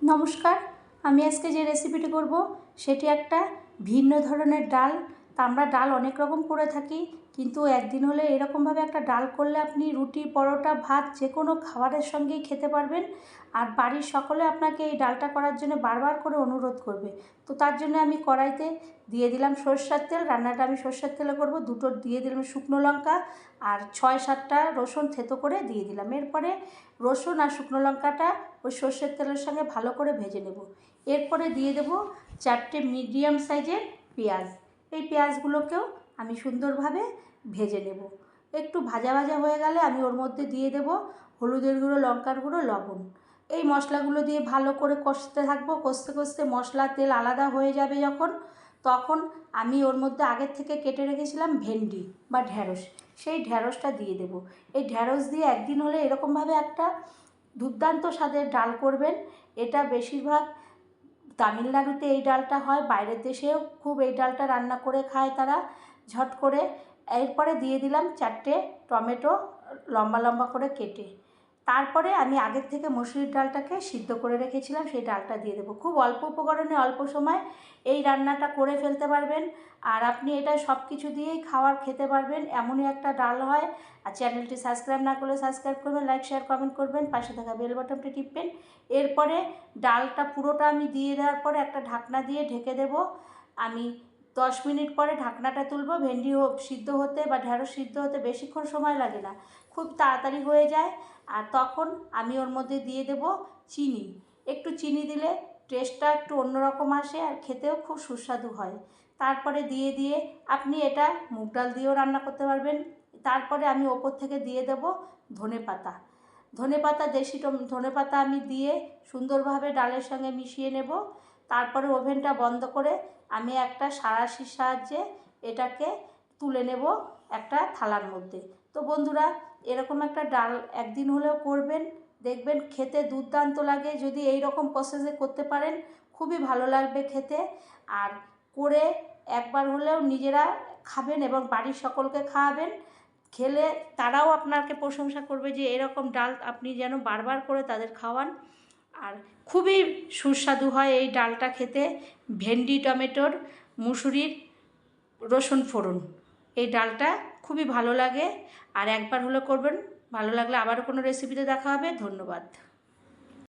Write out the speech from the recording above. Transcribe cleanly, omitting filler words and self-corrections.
নমস্কার, আমি আজকে যে রেসিপিটি করব সেটি একটা ভিন্ন ধরনের ডাল। তা আমরা ডাল অনেক রকম করে থাকি, কিন্তু একদিন হলে এরকমভাবে একটা ডাল করলে আপনি রুটি, পরোটা, ভাত যে কোনো খাবারের সঙ্গেই খেতে পারবেন। আর বাড়ির সকলে আপনাকে এই ডালটা করার জন্য বারবার করে অনুরোধ করবে। তো তার জন্য আমি কড়াইতে দিয়ে দিলাম সরষের তেল। রান্নাটা আমি সরষের তেলে করব। দুটো দিয়ে দিলাম শুকনো লঙ্কা আর 6-7টা রসুন থেতো করে দিয়ে দিলাম। এরপরে রসুন আর শুকনো লঙ্কাটা ওই সরষের তেলের সঙ্গে ভালো করে ভেজে নেব। এরপরে দিয়ে দেব 4টে মিডিয়াম সাইজের পেঁয়াজ। এই পেঁয়াজগুলোকেও আমি সুন্দরভাবে ভেজে নেব। একটু ভাজা ভাজা হয়ে গেলে আমি ওর মধ্যে দিয়ে দেব হলুদের গুঁড়ো, লঙ্কার গুঁড়ো, লবণ। এই মশলাগুলো দিয়ে ভালো করে কষতে থাকবো। কষতে কষতে মশলা তেল আলাদা হয়ে যাবে যখন, তখন আমি ওর মধ্যে আগের থেকে কেটে রেখেছিলাম ভেন্ডি বা ঢ্যাঁড়স, সেই ঢ্যাঁড়সটা দিয়ে দেব। এই ঢ্যাঁড়স দিয়ে একদিন হলে এরকমভাবে একটা দুর্দান্ত স্বাদের ডাল করবেন। এটা বেশিরভাগ তামিলনাড়ুতে এই ডালটা হয়, বাইরের দেশেও খুব এই ডালটা রান্না করে খায় তারা ঝট করে। এরপরে দিয়ে দিলাম 4টে টমেটো লম্বা লম্বা করে কেটে। তারপরে আমি আগের থেকে মসুরির ডালটাকে সিদ্ধ করে রেখেছিলাম, সেই ডালটা দিয়ে দেবো। খুব অল্প উপকরণে অল্প সময় এই রান্নাটা করে ফেলতে পারবেন, আর আপনি এটা সব কিছু দিয়েই খাবার খেতে পারবেন, এমনই একটা ডাল হয়। আর চ্যানেলটি সাবস্ক্রাইব না করলে সাবস্ক্রাইব করবেন, লাইক শেয়ার কমেন্ট করবেন, পাশে থাকা বেল বাটনটি টিপবেন। এরপরে ডালটা পুরোটা আমি দিয়ে দেওয়ার পরে একটা ঢাকনা দিয়ে ঢেকে দেব। আমি 10 মিনিট পরে ঢাকনাটা তুলব। ভেন্ডি সিদ্ধ হতে বা ঢ্যাঁড়স সিদ্ধ হতে বেশিক্ষণ সময় লাগে না, খুব তাড়াতাড়ি হয়ে যায়। আর তখন আমি ওর মধ্যে দিয়ে দেব চিনি। একটু চিনি দিলে টেস্টটা একটু অন্যরকম আসে আর খেতেও খুব সুস্বাদু হয়। তারপরে দিয়ে আপনি এটা মুগ ডাল দিয়েও রান্না করতে পারবেন। তারপরে আমি ওপর থেকে দিয়ে দেব ধনেপাতা। ধনেপাতা, দেশি ধনেপাতা আমি দিয়ে সুন্দরভাবে ডালের সঙ্গে মিশিয়ে নেব। তারপরে ওভেনটা বন্ধ করে আমি একটা সাঁড়াশির সাহায্যে এটাকে তুলে নেব একটা থালার মধ্যে। তো বন্ধুরা, এরকম একটা ডাল একদিন হলেও করবেন, দেখবেন খেতে দুর্দান্ত লাগে। যদি এই রকম প্রসেসে করতে পারেন খুবই ভালো লাগবে খেতে। আর করে একবার হলেও নিজেরা খাবেন এবং বাড়ির সকলকে খাওয়াবেন। খেলে তারাও আপনাকে প্রশংসা করবে যে এরকম ডাল আপনি যেন বারবার করে তাদের খাওয়ান। আর খুবই সুস্বাদু হয় এই ডালটা খেতে। ভেন্ডি, টমেটোর, মুসুরির, রসুন ফোড়ন, এই ডালটা খুবই ভালো লাগে। আর একবার হলে করবেন, ভালো লাগলে আবারও কোনো রেসিপিতে দেখা হবে। ধন্যবাদ।